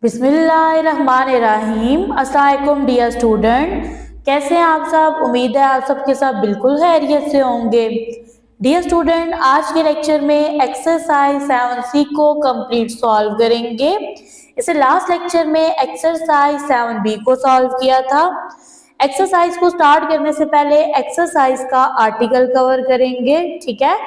बिस्मिल्लाहिर्रहमानिर्रहीम। अस्सलाम वालेकुम डियर स्टूडेंट, कैसे हैं आप सब। उम्मीद है आप सबके साथ बिल्कुल खैरियत से होंगे। डियर स्टूडेंट, आज के लेक्चर में एक्सरसाइज 7C को कंप्लीट सॉल्व करेंगे। इसे लास्ट लेक्चर में एक्सरसाइज 7B को सॉल्व किया था। एक्सरसाइज को स्टार्ट करने से पहले एक्सरसाइज का आर्टिकल कवर करेंगे, ठीक है।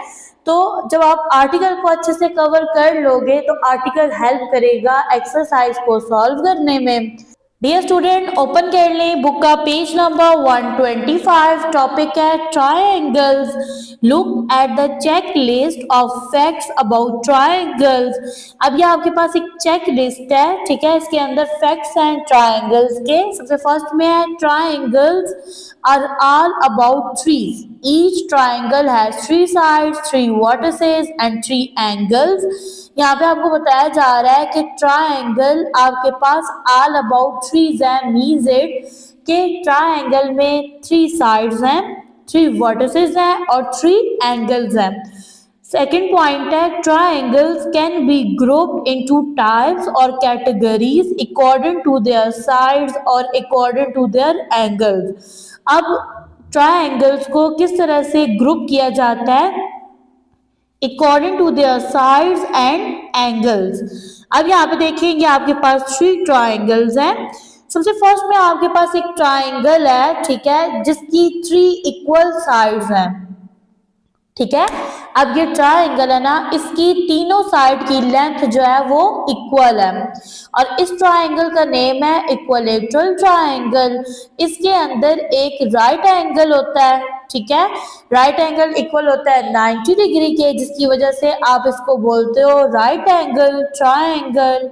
तो जब आप आर्टिकल को अच्छे से कवर कर लोगे तो आर्टिकल हेल्प करेगा एक्सरसाइज को सॉल्व करने में। डियर स्टूडेंट, ओपन कर लें बुक का पेज नंबर 125। टॉपिक है triangles. Look at the check list of facts about triangles. अब ये आपके पास एक चेक लिस्ट है, ठीक है। इसके अंदर फैक्ट्स हैं ट्रायंगल्स के। सबसे फर्स्ट में है triangles are all about threes. Each triangle has 3 sides, 3 vertices and 3 angles। यहाँ पे आपको बताया जा रहा है कि ट्रायंगल आपके पास ऑल अबाउट ट्रीज है, मीन्स इट कि ट्रायंगल में 3 साइड्स हैं, 3 वर्टिसेस हैं और 3 एंगल्स हैं। सेकेंड पॉइंट है triangles can be grouped into types और categories according to their sides और अकॉर्डिंग टू देयर एंगल्स। अब ट्रायंगल्स को किस तरह से ग्रुप किया जाता है, according to their sides and angles. अब यहाँ पे देखेंगे आपके पास 3 ट्रायंगल्स हैं। सबसे फर्स्ट में आपके पास एक ट्रायंगल है, ठीक है, जिसकी 3 इक्वल साइड्स हैं, ठीक है। अब ये ट्रायंगल है ना, इसकी तीनों साइड की लेंथ जो है वो इक्वल है और इस ट्रायंगल का नेम है इक्विलेटरल ट्रायंगल। इसके अंदर एक राइट एंगल होता है, ठीक है। राइट एंगल इक्वल होता है 90 डिग्री के, जिसकी वजह से आप इसको बोलते हो राइट एंगल ट्रायंगल।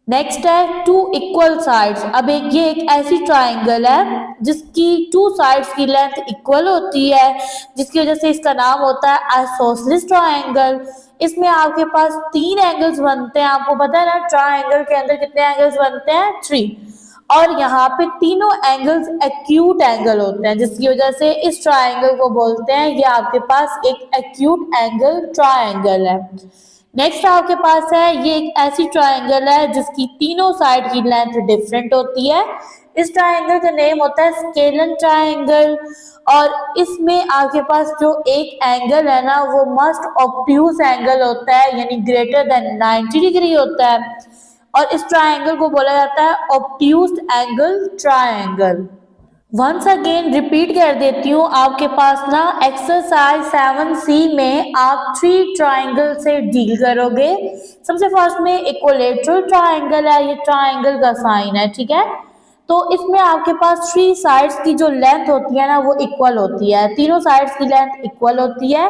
नेक्स्ट है 2 इक्वल साइड्स। अब ये एक ऐसी ट्रायंगल है जिसकी 2 साइड्स की लेंथ इक्वल होती है, जिसकी वजह से इसका नाम होता है आइसोसेलेस ट्रायंगल। इसमें आपके पास 3 एंगल्स बनते हैं। आपको पता है ना ट्रायंगल के अंदर कितने एंगल्स बनते हैं, 3। और यहाँ पे तीनों एंगल्स एक्यूट एंगल होते हैं, जिसकी वजह से इस ट्रायंगल को बोलते हैं ये आपके पास एक एक्यूट एंगल ट्रायंगल है। नेक्स्ट आपके पास है ये एक ऐसी ट्रायंगल है जिसकी तीनों साइड की लेंथ डिफरेंट होती है। इस ट्रायंगल का नेम होता है स्केलन ट्रायंगल और इसमें आपके पास जो एक एंगल है ना वो मस्ट ऑब्ट्यूज एंगल होता है, यानी ग्रेटर देन 90 डिग्री होता है और इस ट्रायंगल को बोला जाता है obtuse angle triangle. Once again repeat कर देती हूँ, आपके पास ना एक्सरसाइज 7C में आप 3 ट्रायंगल से डील करोगे। सबसे फर्स्ट में इक्विलेटरल ट्रायंगल है, ये ट्रायंगल का साइन है, ठीक है। तो इसमें आपके पास 3 साइड्स की जो लेंथ होती है ना वो इक्वल होती है, तीनों साइड्स की लेंथ इक्वल होती है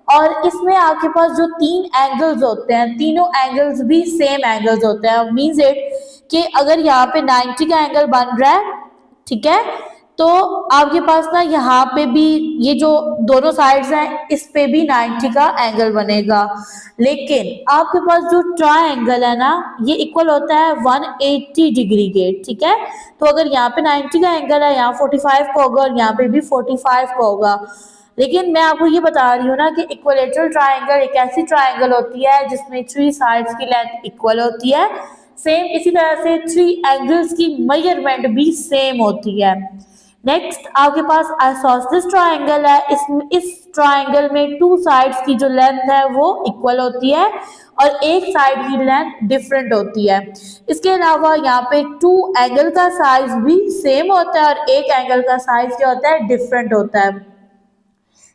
और इसमें आपके पास जो 3 एंगल्स होते हैं, तीनों एंगल्स भी सेम एंगल्स होते हैं। मीन्स इट कि अगर यहाँ पे 90 का एंगल बन रहा है, ठीक है, तो आपके पास ना यहाँ पे भी ये जो दोनों साइड्स हैं इस पे भी 90 का एंगल बनेगा। लेकिन आपके पास जो ट्रायंगल है ना ये इक्वल होता है 180 डिग्री के, ठीक है। तो अगर यहाँ पे 90 का एंगल है, यहाँ 45 का होगा और यहाँ पे भी 45 का होगा। लेकिन मैं आपको ये बता रही हूँ ना कि इक्विलेटरल ट्रायंगल एक ऐसी ट्रायंगल होती है जिसमें 3 साइड्स की लेंथ इक्वल होती है। सेम इसी तरह से 3 एंगल्स की मेजरमेंट भी सेम होती है। नेक्स्ट आपके पास आइसोसेलेस ट्रायंगल है। इस ट्रायंगल में 2 साइड्स की जो लेंथ है वो इक्वल होती है और एक साइड की लेंथ डिफरेंट होती है। इसके अलावा यहाँ पे 2 एंगल का साइज भी सेम होता है और एक एंगल का साइज क्या होता है, डिफरेंट होता है।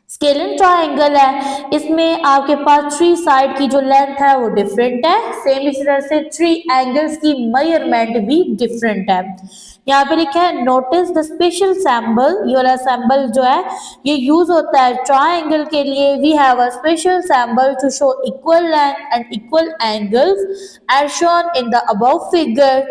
स्केलन ट्रायंगल है, इसमें आपके पास 3 साइड की जो लेंथ है वो डिफरेंट है। सेम इसी तरह से 3 एंगल्स की मेजरमेंट भी डिफरेंट है। यहाँ पे लिखा है नोटिस द स्पेशल सिंबल। ये वाला सिंबल जो है ये यूज होता है ट्रायंगल के लिए। We have a special symbol to show equal length and equal angles as shown in the above figure.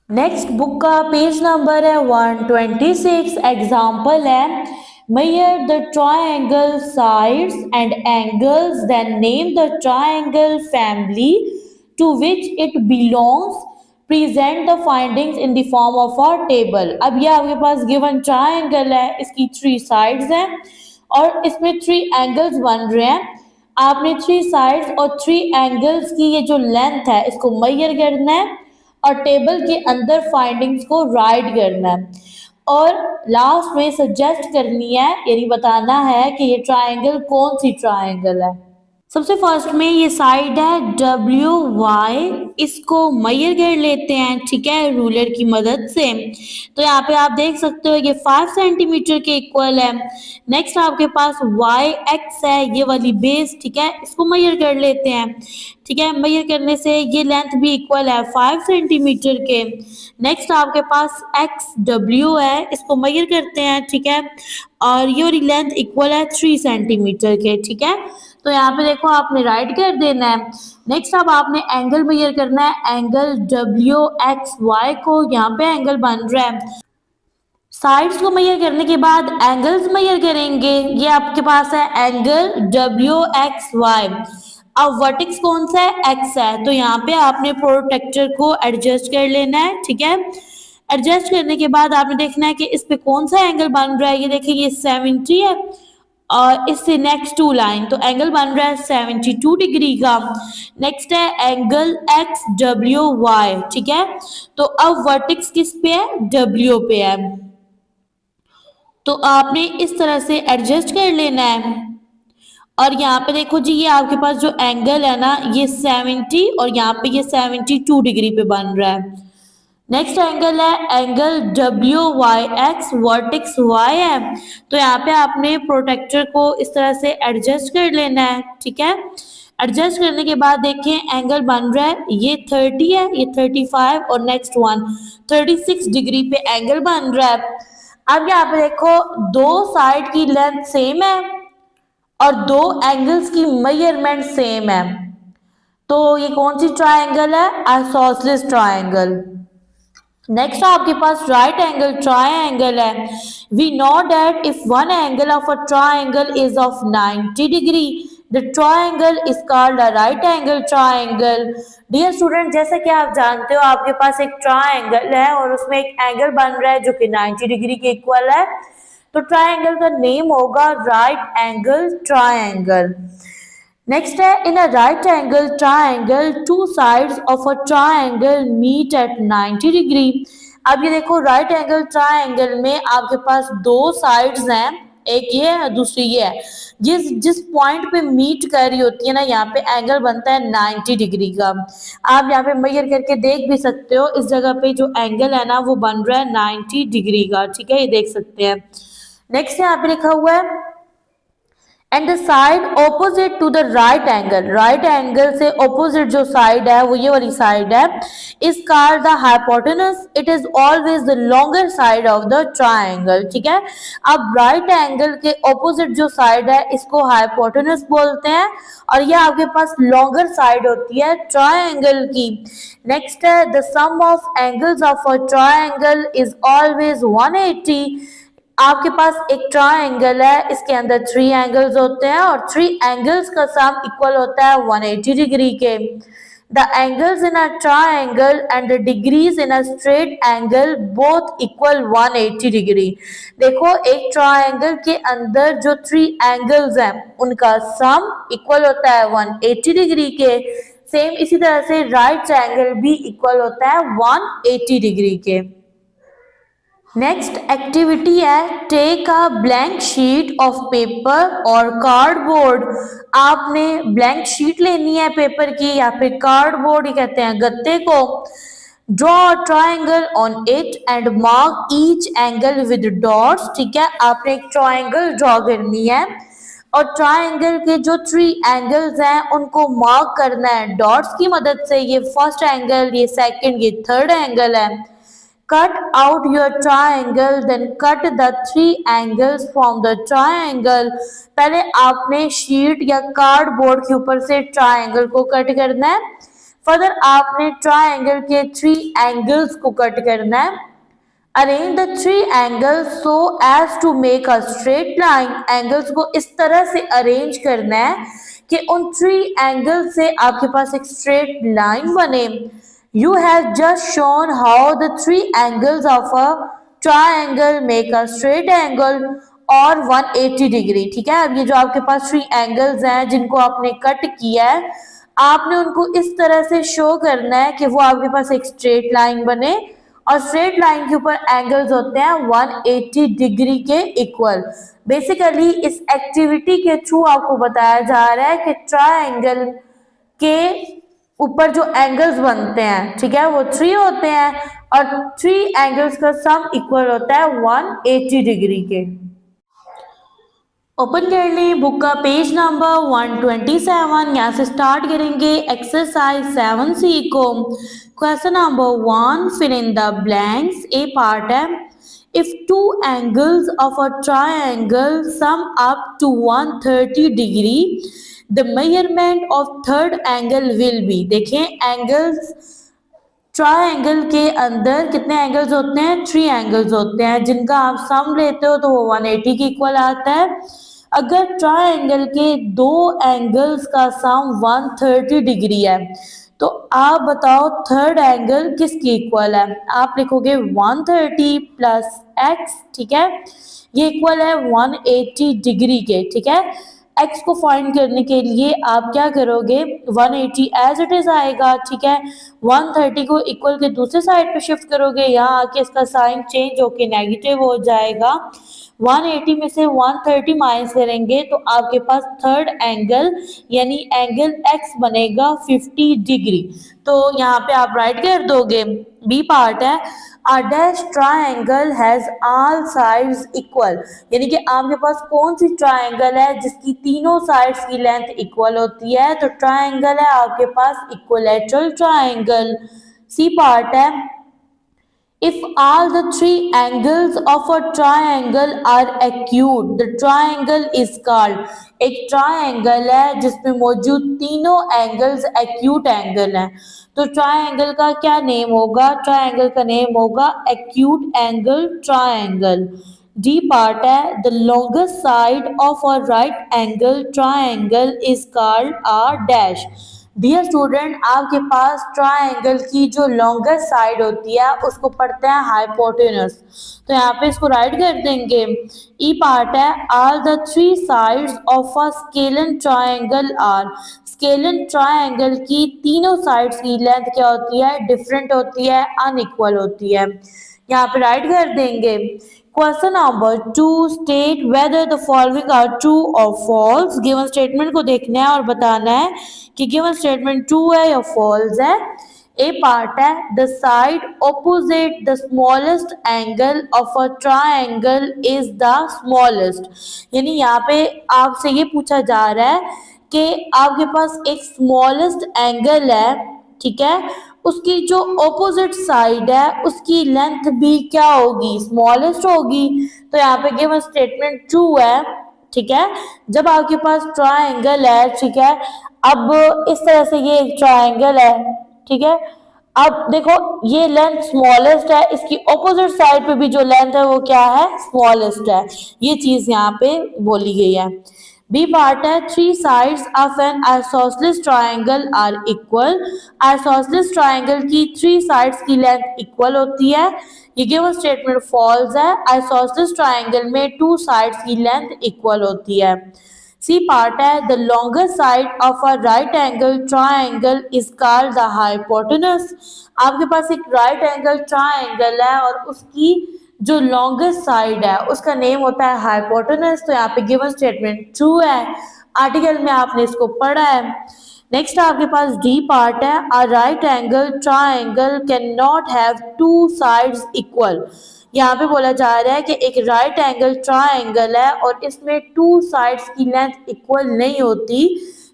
Next book का पेज नंबर है 126। एग्जाम्पल है measure the triangle sides and angles, then name the triangle family to which it belongs, present the findings in the form of a table। अब ये आपके पास given triangle है, इसकी 3 sides हैं और इसमें 3 angles बन रहे हैं। आपने 3 sides और 3 angles की ये जो लेंथ है इसको मेजर करना है और टेबल के अंदर फाइंडिंग्स को राइट करना है और लास्ट में सजेस्ट करनी है, यानी बताना है कि ये ट्रायंगल कौन सी ट्रायंगल है। सबसे फर्स्ट में ये साइड है WY, इसको मेजर कर लेते हैं, ठीक है, रूलर की मदद से। तो यहाँ पे आप देख सकते हो ये 5 सेंटीमीटर के इक्वल है। नेक्स्ट आपके पास YX है, ये वाली बेस, ठीक है, इसको मेजर कर लेते हैं, ठीक है। मेजर करने से ये लेंथ भी इक्वल है 5 सेंटीमीटर के। नेक्स्ट आपके पास XW है, इसको मेजर करते हैं, ठीक है, और ये वाली लेंथ इक्वल है 3 सेंटीमीटर के, ठीक है। तो यहाँ पे देखो आपने राइट कर देना है। नेक्स्ट अब आपने एंगल मेजर करना है, एंगल WXY को, यहाँ पे एंगल बन रहा है। साइड्स को मेजर करने के बाद एंगल्स मेजर करेंगे। ये आपके पास है एंगल WXY। अब वर्टेक्स कौन सा है, X है, तो यहाँ पे आपने प्रोटेक्टर को एडजस्ट कर लेना है, ठीक है। एडजस्ट करने के बाद आपने देखना है कि इस पे कौन सा एंगल बन रहा है। ये देखिए ये 70 है और इससे नेक्स्ट टू लाइन, तो एंगल बन रहा है 72 डिग्री का। नेक्स्ट है एंगल XWY, ठीक है। तो अब वर्टेक्स किस पे है, W पे है, तो आपने इस तरह से एडजस्ट कर लेना है। और यहाँ पे देखो जी, ये आपके पास जो एंगल है ना, ये 70 और यहाँ पे ये 72 डिग्री पे बन रहा है। नेक्स्ट एंगल है एंगल WYX, वर्टेक्स Y है, तो यहाँ पे आपने प्रोटेक्टर को इस तरह से एडजस्ट कर लेना है, ठीक है। एडजस्ट करने के बाद देखें एंगल बन रहा है, ये 30 है, ये 35 और नेक्स्ट वन 36 डिग्री पे एंगल बन रहा है। अब यहाँ पे देखो दो साइड की लेंथ सेम है और दो एंगल्स की मेजरमेंट सेम है, तो ये कौन सी ट्रायंगल है, आइसोसेलेस ट्रायंगल। नेक्स्ट आपके पास राइट एंगल ट्रायंगल है। We know that if one angle of a triangle is of 90 degree, the triangle is called a right angle triangle. Dear student, जैसा कि आप जानते हो आपके पास एक ट्रायंगल है और उसमें एक एंगल बन रहा है जो कि 90 डिग्री के इक्वल है, तो ट्रायंगल का नेम होगा राइट एंगल ट्रायंगल। नेक्स्ट है in a right angle triangle two sides of a triangle meet at 90 degree. अब ये देखो राइट एंगल ट्रायंगल में आपके पास दो साइड्स हैं, एक ये है दूसरी ये है। जिस जिस पॉइंट पे मीट कर रही होती है ना, यहाँ पे एंगल बनता है 90 डिग्री का। आप यहाँ पे मेजर करके देख भी सकते हो, इस जगह पे जो एंगल है ना वो बन रहा है 90 डिग्री का, ठीक है, ये देख सकते हैं। नेक्स्ट यहाँ पे लिखा हुआ है and the side opposite to the right angle, right angle से ऑपोजिट जो साइड है वो ये वाली साइड है, is called the hypotenuse. It is always the longer side of the triangle, ठीक है। अब राइट एंगल के ऑपोजिट जो साइड है इसको हाइपोटेनस बोलते हैं और ये आपके पास लॉन्गर साइड होती है ट्रायंगल की। नेक्स्ट है the sum of angles of a triangle is always 180। आपके पास एक ट्रायंगल है, इसके अंदर 3 एंगल्स होते हैं और 3 एंगल्स का सम इक्वल होता है 180 डिग्री के। The angles in a triangle and the degrees in a straight angle both equal 180 degree. देखो एक ट्रायंगल के अंदर जो 3 एंगल्स हैं उनका सम इक्वल होता है 180 डिग्री के। सेम इसी तरह से राइट ट्रायंगल भी इक्वल होता है 180 डिग्री के। नेक्स्ट एक्टिविटी है take a blank sheet of paper और कार्डबोर्ड। आपने ब्लैंक शीट लेनी है पेपर की या फिर कार्डबोर्ड ही कहते हैं गत्ते को। Draw a triangle on it and mark each angle with dots, ठीक है। आपने एक ट्रायंगल ड्रॉ करनी है और ट्रायंगल के जो 3 एंगल्स हैं उनको मार्क करना है डॉट्स की मदद से। ये फर्स्ट एंगल, ये सेकंड, ये थर्ड एंगल है। Cut out your triangle, then cut the 3 angles from the triangle। पहले आपने शीट या कार्डबोर्ड के ऊपर से ट्रायंगल को कट करना है। फर्दर आपने ट्रायंगल के 3 एंगल्स को कट करना है। Arrange the 3 angles so as to make a straight line. Angles को इस तरह से अरेंज करना है कि उन 3 एंगल से आपके पास एक स्ट्रेट लाइन बने। You have just shown how the 3 angles of a triangle make a straight angle और 180 डिग्री, ठीक है। अब ये जो आपके पास 3 एंगल्स हैं जिनको आपने कट किया है, आपने उनको इस तरह से शो करना है कि वो आपके पास एक स्ट्रेट लाइन बने और स्ट्रेट लाइन के ऊपर एंगल्स होते हैं 180 डिग्री के इक्वल। बेसिकली इस एक्टिविटी के थ्रू आपको बताया जा रहा है कि ट्रायंगल के ऊपर जो एंगल्स बनते हैं, ठीक है, वो 3 होते हैं और 3 एंगल्स का सम इक्वल होता है 180 डिग्री के। ओपन कर लें बुक का पेज नंबर 127। यहाँ से स्टार्ट करेंगे एक्सरसाइज 7C को। Question number 1, fill in the blanks. A part है, if two angles of a triangle sum up to 130 degree the measurement of third angle will be. देखें angles, triangle के अंदर कितने angles होते हैं? 3 angles होते हैं, जिनका आप सम लेते हो तो वो 180 के इक्वल आता है। अगर ट्रायंगल के 2 एंगल्स का सम 130 डिग्री है तो आप बताओ थर्ड एंगल किसके इक्वल है? आप लिखोगे 130 प्लस x, ठीक है, ये इक्वल है 180 डिग्री के, ठीक है। x को फाइंड करने के लिए आप क्या करोगे, 180 एज इट इज आएगा, ठीक है। 130 को इक्वल के दूसरे साइड पे शिफ्ट करोगे, यहाँ आके इसका साइन चेंज होके नेगेटिव हो जाएगा। 180 में से 130 माइनस करेंगे तो आपके पास थर्ड एंगल यानी एंगल x बनेगा 50 डिग्री। तो यहाँ पे आप राइट कर दोगे। बी पार्ट है, a dash triangle has all sides equal, यानी कि आपके पास कौन सी ट्रायंगल है जिसकी तीनों साइड्स की लेंथ इक्वल होती है? तो ट्रायंगल है आपके पास इक्विलैटरल ट्रायंगल। सी पार्ट है, if all the 3 angles of a triangle are acute the triangle is called। एक ट्रायंगल है जिसमें मौजूद तीनों एंगल्स एक्यूट एंगल हैं, तो ट्रायंगल का क्या नेम होगा? ट्रायंगल का नेम होगा acute angle triangle. D part है, the longest side of a right angle triangle is called a dash. Dear student, आपके पास ट्रायंगल की जो लॉन्गेस्ट साइड होती है उसको पढ़ते हैं हाइपोटेनस, तो यहाँ पे इसको राइट कर देंगे। ई पार्ट है, all the 3 sides of a scalene triangle are. Scalene triangle की तीनों साइड्स की लेंथ क्या होती है? डिफरेंट होती है, अनइक्वल होती है। यहाँ पे राइट कर देंगे। Question number 2, state whether the following are true और फॉल्स। गिवन स्टेटमेंट को देखना है और बताना है कि गिवन स्टेटमेंट ट्रू है या फॉल्स है। ए पार्ट है, the side opposite the smallest angle of a triangle is the smallest, यानी यहाँ पे आपसे ये पूछा जा रहा है कि आपके पास एक स्मॉलेस्ट एंगल है, ठीक है, उसकी जो ऑपोजिट साइड है उसकी लेंथ भी क्या होगी? स्मॉलेस्ट होगी। तो यहाँ पे गिवन स्टेटमेंट ट्रू है, ठीक है। जब आपके पास ट्रायंगल है, ठीक है, अब इस तरह से ये एक ट्रायंगल है, ठीक है, अब देखो ये लेंथ स्मॉलेस्ट है, इसकी ऑपोजिट साइड पे भी जो लेंथ है वो क्या है? स्मॉलेस्ट है। ये चीज यहाँ पे बोली गई है। बी पार्ट है, 3 sides of an isosceles triangle are equal. Isosceles triangle की 3 साइड्स की लेंथ इक्वल होती है। ये गिवन स्टेटमेंट फॉल्स है। आइसोसेलेस ट्रायंगल में 2 साइड्स की लेंथ इक्वल होती है। सी पार्ट है, the longest side of a right angle triangle is called the hypotenuse. आपके पास एक राइट एंगल ट्रायंगल है और उसकी जो लॉन्गेस्ट साइड है उसका नेम होता है हाइपोटेनस। तो यहाँ पे गिवन स्टेटमेंट ट्रू है, आर्टिकल में आपने इसको पढ़ा है। नेक्स्ट आपके पास डी पार्ट है, अ right angle triangle can not have 2 sides equal. यहाँ पे बोला जा रहा है कि एक राइट एंगल ट्रायंगल है और इसमें 2 साइड्स की लेंथ इक्वल नहीं होती।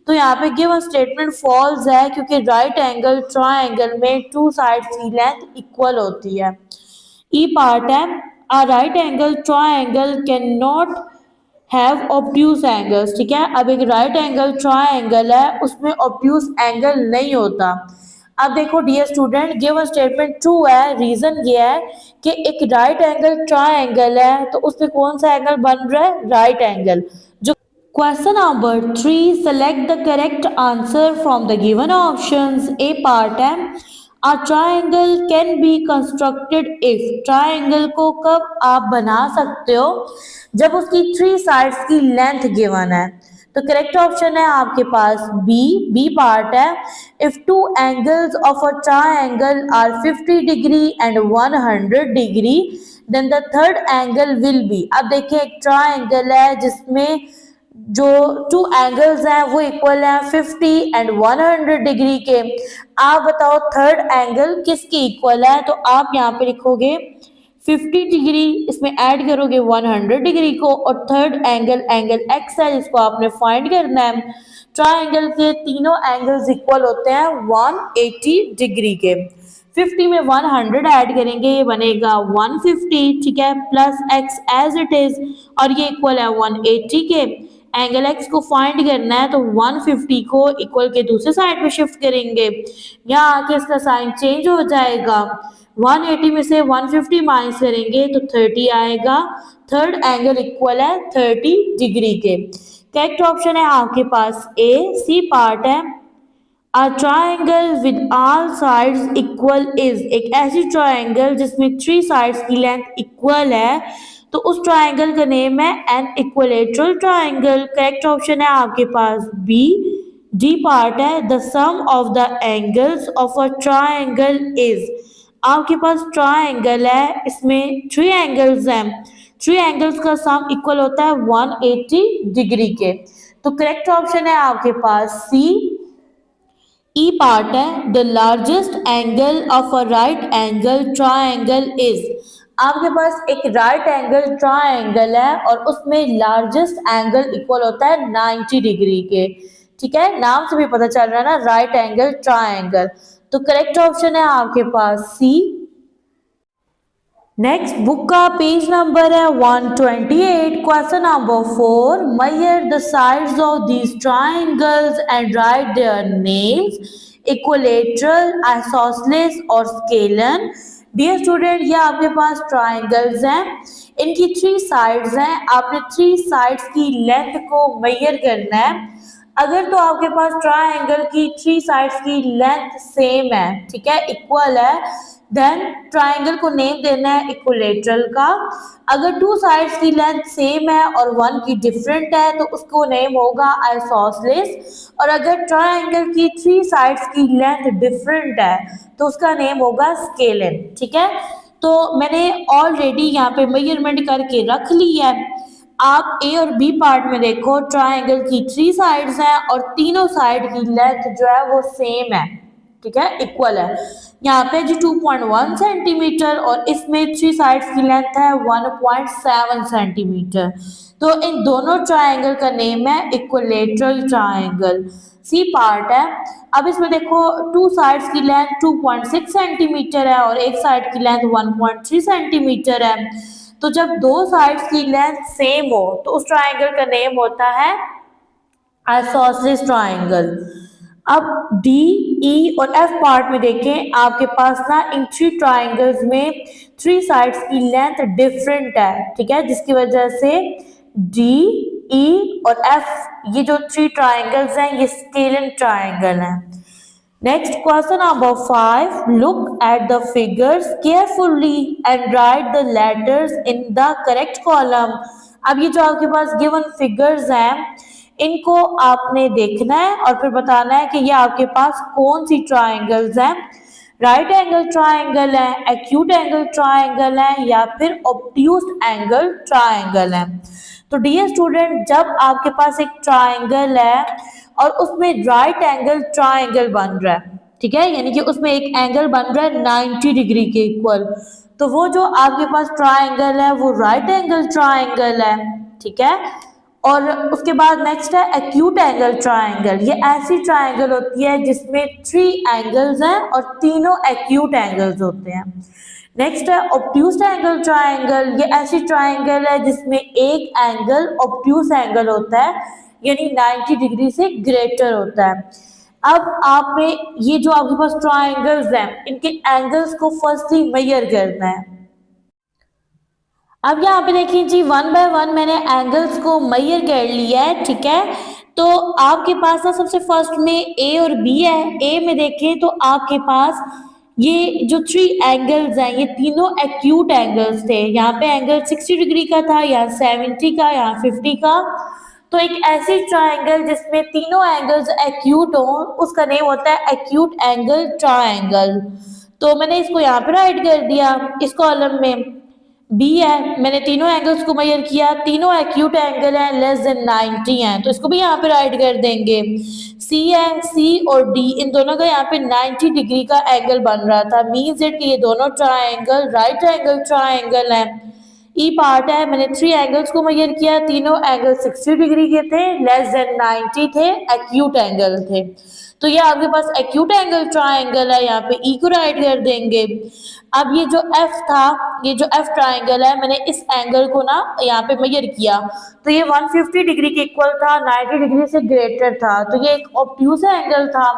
तो यहाँ पे गिवन स्टेटमेंट फॉल्स है क्योंकि राइट एंगल ट्रायंगल में 2 साइड्स की लेंथ इक्वल होती है। ई पार्ट है, अ right angle triangle can not have obtuse angles, ठीक है। अब एक राइट एंगल ट्रायंगल है उसमें ऑब्ट्यूज एंगल नहीं होता। अब देखो dear student, given statement true है, रीजन ये है कि एक राइट एंगल ट्रायंगल है तो उसमें कौन सा एंगल बन रहा है? Right angle. जो question number 3, select the correct answer from the given options. A part है, A triangle can be constructed if। ट्राइंगल को कब आप बना सकते हो? जब उसकी 3 साइड्स की लेंथ गिवन है। तो करेक्ट ऑप्शन है आपके पास बी पार्ट है। If two angles of a triangle are 50 degree and 100 degree then the third angle will be. अब देखिए एक ट्रायंगल है जिसमें जो टू एंगल्स हैं वो इक्वल हैं 50 एंड 100 डिग्री के। आप बताओ थर्ड एंगल किसके इक्वल है? तो आप यहाँ पे लिखोगे 50 डिग्री, इसमें ऐड करोगे 100 डिग्री को और थर्ड एंगल एक्स है जिसको आपने फाइंड करना है। ट्रायंगल के तीनों एंगल्स इक्वल होते हैं 180 डिग्री के। 50 में 100 ऐड करेंगे ये बनेगा 150, ठीक है, plus x as it is और ये इक्वल है 180 के। एंगल एक्स को फाइंड करना है तो 150 को इक्वल के दूसरे साइड पे शिफ्ट करेंगे, यहाँ आके इसका साइन चेंज हो जाएगा। 180 में से 150 माइनस करेंगे तो 30 आएगा। थर्ड एंगल इक्वल है 30 डिग्री के। करेक्ट ऑप्शन है आपके पास ए सी पार्ट है। A triangle with all sides equal is, एक ऐसी ट्राइंगल जिसमें 3 साइड्स की लेंथ इक्वल है तो उस ट्राइंगल का नेम है an equilateral triangle. Correct option है आपके पास बी डी पार्ट है। The sum of the angles of a triangle is, आपके पास ट्राइंगल है इसमें 3 एंगल्स हैं, 3 एंगल्स का सम इक्वल होता है 180 डिग्री के। तो करेक्ट ऑप्शन है आपके पास सी ई पार्ट है। The largest angle of a right angle triangle is, आपके पास एक राइट एंगल ट्राइंगल है और उसमें लार्जेस्ट एंगल इक्वल होता है 90 डिग्री के, ठीक है, नाम से भी पता चल रहा है ना, राइट एंगल ट्राइंगल। तो करेक्ट ऑप्शन है आपके पास सी। नेक्स्ट बुक का पेज नंबर है 128। Question number 4, measure the sides of these triangles and right their names, equilateral, isosceles और स्केलन। डियर स्टूडेंट, ये आपके पास ट्राइंगल्स हैं, इनकी 3 साइड्स हैं, आपने 3 साइड्स की लेंथ को मेजर करना है। अगर तो आपके पास ट्राइंगल की 3 साइड्स की लेंथ सेम है, ठीक है, इक्वल है, देन ट्राइंगल को नेम देना है इक्विलेटरल का। अगर 2 साइड्स की लेंथ सेम है और 1 की डिफरेंट है तो उसको नेम होगा आइसोसेलेस। और अगर ट्राइंगल की 3 साइड्स की लेंथ डिफरेंट है तो उसका नेम होगा स्केलन, ठीक है। तो मैंने ऑलरेडी यहाँ पे मेजरमेंट करके रख ली है। आप ए और बी पार्ट में देखो, ट्राइंगल की 3 साइड्स हैं और तीनों साइड की लेंथ जो है वो सेम है, ठीक है, इक्वल है। यहाँ पे जी 2.1 सेंटीमीटर और इसमें 3 साइड्स की लेंथ है 1.7 सेंटीमीटर। तो इन दोनों ट्राइंगल का नेम है इक्विलेटरल ट्राइंगल। सी पार्ट है। अब इसमें देखो 2 साइड्स की लेंथ 2.6 सेंटीमीटर है और एक साइड की लेंथ 1.3 सेंटीमीटर है। तो जब 2 साइड्स की लेंथ सेम हो तो उस ट्राइंगल का नेम होता है आइसोसेलेस ट्राइंगल। अब डी ई और एफ पार्ट में देखें, आपके पास ना इन 3 ट्राइंगल्स में 3 साइड्स की लेंथ डिफरेंट है, ठीक है, जिसकी वजह से डी ई और एफ ये जो 3 ट्राइंगल्स हैं ये स्केलन ट्राइंगल हैं। Next question number 5, look at the figures carefully and right the letters in the correct column. अब ये जो आपके पास गिवन फिगर्स हैं इनको आपने देखना है और फिर बताना है कि ये आपके पास कौन सी ट्राइंगल्स हैं, राइट एंगल ट्राइंगल है, एक्यूट एंगल ट्राइंगल है या फिर ऑब्ट्यूज एंगल ट्राइंगल है। तो डियर स्टूडेंट, जब आपके पास एक ट्राइंगल है और उसमें राइट एंगल ट्राइंगल बन रहा है, ठीक है, यानी कि उसमें एक एंगल बन रहा है 90 डिग्री के इक्वल, तो वो जो आपके पास ट्राइंगल है वो राइट एंगल ट्राइंगल है, ठीक है। और उसके बाद नेक्स्ट है एक्यूट एंगल ट्राइंगल। ये ऐसी ट्राइंगल होती है जिसमें 3 एंगल्स हैं और तीनों एक्यूट एंगल्स होते हैं। नेक्स्ट है ऑब्ट्यूज एंगल ट्राइंगल। ये ऐसी ट्राइंगल है जिसमें एक एंगल ऑब्ट्यूज एंगल होता है, यानी 90 डिग्री से ग्रेटर होता है। अब आपने ये जो आपके पास ट्राइंगल्स हैं इनके एंगल्स को फर्स्टली मेजर करना है। अब यहाँ पे देखिए जी 1 बाय 1 मैंने एंगल्स को मेजर कर लिया है, ठीक है। तो आपके पास ना सबसे फर्स्ट में ए और बी है। ए में देखें तो आपके पास ये जो 3 एंगल्स हैं ये तीनों एक्यूट एंगल्स थे। यहाँ पे एंगल 60 डिग्री का था, यहाँ 70 का, यहाँ 50 का। तो एक ऐसी ट्राइंगल जिसमें तीनों एंगल्स एक्यूट हों उसका नेम होता है एक्यूट एंगल ट्राइंगल। तो मैंने इसको यहाँ पे राइट कर दिया इस कॉलम में। बी है, मैंने तीनों एंगल्स को मेजर किया, तीनों एक्यूट एंगल हैं, लेस देन 90 हैं, तो इसको भी यहाँ पे राइट कर देंगे। सी है, सी और डी इन दोनों का यहाँ पे 90 डिग्री का एंगल बन रहा था, मीन्स इट कि ये दोनों ट्राइंगल राइट एंगल ट्राइंगल है। ई पार्ट है, मैंने 3 एंगल्स को मेजर किया, तीनों एंगल 60 डिग्री के थे, लेस देन 90 थे, एक्यूट एंगल थे। तो ये आपके पास एक्यूट एंगल ट्राइंगल है, यहाँ पे ई को राइट कर देंगे। अब ये जो एफ था, ये जो एफ ट्राइंगल है, मैंने इस एंगल को ना यहाँ पे मेजर किया, तो ये 150 डिग्री के इक्वल था, 90 डिग्री से ग्रेटर था, तो ये एक ऑब्ट्यूज एंगल था।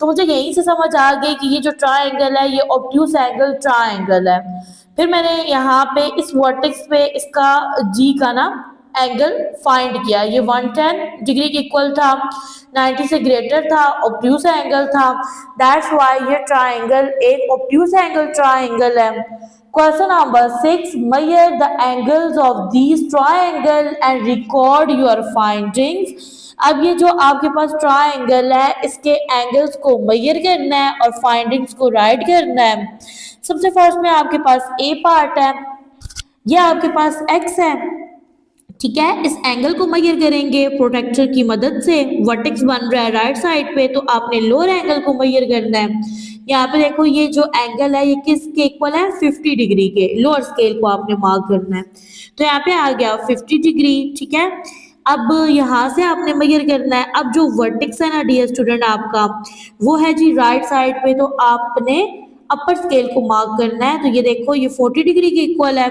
तो मुझे यहीं से समझ आ गई कि ये जो ट्राइंगल है ये ऑब्ट्यूज एंगल ट्राइंगल है। फिर मैंने यहाँ पे इस वर्टेक्स पे इसका जी का ना एंगल फाइंड किया, ये 110 डिग्री के इक्वल था, 90 से ग्रेटर था, ऑब्ट्यूज एंगल था, दैट्स व्हाई ये ट्राइंगल एक ऑब्ट्यूज एंगल ट्राइंगल है। Question number 6, measure the angles of these triangle and record your findings। अब ये जो आपके पास ट्राइंगल है इसके एंगल्स को मेजर करना है और फाइंडिंग्स को राइट करना है। सबसे फर्स्ट में आपके पास ए पार्ट है, ये आपके पास एक्स है, ठीक है। इस एंगल को मेजर करेंगे प्रोटेक्टर की मदद से, वर्टेक्स बन रहा है राइट साइड पे, तो आपने लोअर एंगल को मेजर करना है। यहाँ पे देखो ये जो एंगल है ये किसके इक्वल है, 50 डिग्री के, लोअर स्केल को आपने मार्क करना है, तो यहाँ पे आ गया 50 डिग्री, ठीक है। अब यहाँ से आपने मेजर करना है, अब जो वर्टेक्स है ना डियर स्टूडेंट आपका वो है जी राइट साइड पे, तो आपने अपर स्केल को मार्क करना है, तो ये देखो ये 40 डिग्री के इक्वल है,